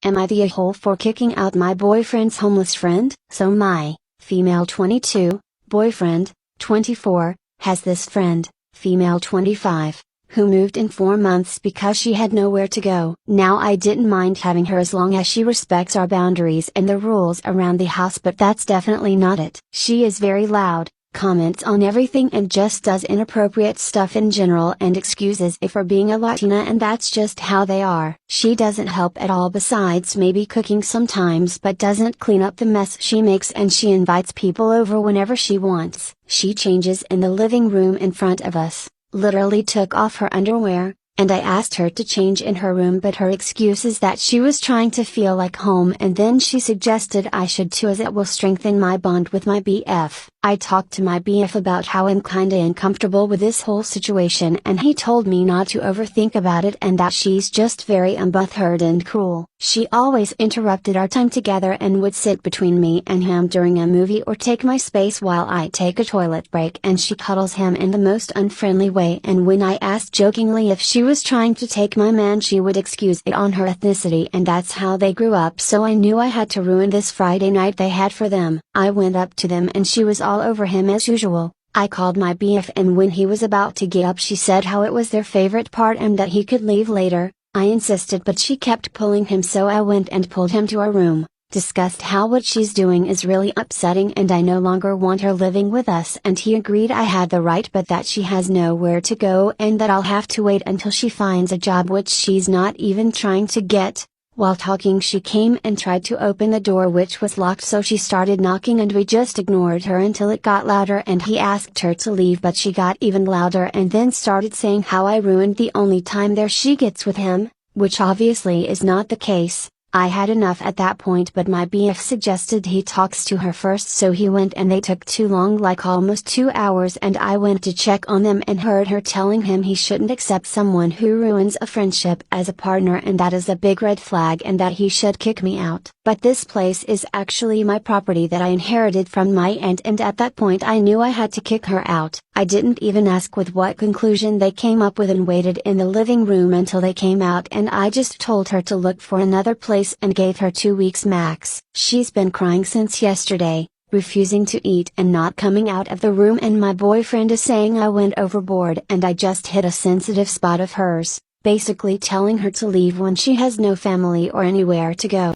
Am I the a-hole for kicking out my boyfriend's homeless friend? So my, female 22, boyfriend, 24, has this friend, female 25, who moved in 4 months because she had nowhere to go. Now I didn't mind having her as long as she respects our boundaries and the rules around the house, but that's definitely not it. She is very loud, comments on everything, and just does inappropriate stuff in general and excuses it for being a Latina, and that's just how they are. She doesn't help at all besides maybe cooking sometimes, but doesn't clean up the mess she makes, and she invites people over whenever she wants. She changes in the living room in front of us, literally took off her underwear, and I asked her to change in her room, but her excuse is that she was trying to feel like home, and then she suggested I should too as it will strengthen my bond with my BF. I talked to my BF about how I'm kinda uncomfortable with this whole situation, and he told me not to overthink about it and that she's just very butthurt and cruel. She always interrupted our time together and would sit between me and him during a movie or take my space while I take a toilet break, and she cuddles him in the most unfriendly way, and when I asked jokingly if she was trying to take my man, she would excuse it on her ethnicity, and that's how they grew up, so I knew I had to ruin this Friday night they had for them. I went up to them and she was all over him as usual. I called my BF, and when he was about to get up she said how it was their favorite part and that he could leave later. I insisted, but she kept pulling him, so I went and pulled him to our room, discussed how what she's doing is really upsetting and I no longer want her living with us, and he agreed I had the right but that she has nowhere to go and that I'll have to wait until she finds a job, which she's not even trying to get. While talking she came and tried to open the door, which was locked, so she started knocking and we just ignored her until it got louder and he asked her to leave, but she got even louder and then started saying how I ruined the only time there she gets with him, which obviously is not the case. I had enough at that point, but my BF suggested he talks to her first, so he went and they took too long, like almost 2 hours, and I went to check on them and heard her telling him he shouldn't accept someone who ruins a friendship as a partner and that is a big red flag and that he should kick me out. But this place is actually my property that I inherited from my aunt, and at that point I knew I had to kick her out. I didn't even ask with what conclusion they came up with and waited in the living room until they came out, and I just told her to look for another place and gave her 2 weeks max. She's been crying since yesterday, refusing to eat and not coming out of the room, and my boyfriend is saying I went overboard and I just hit a sensitive spot of hers, basically telling her to leave when she has no family or anywhere to go.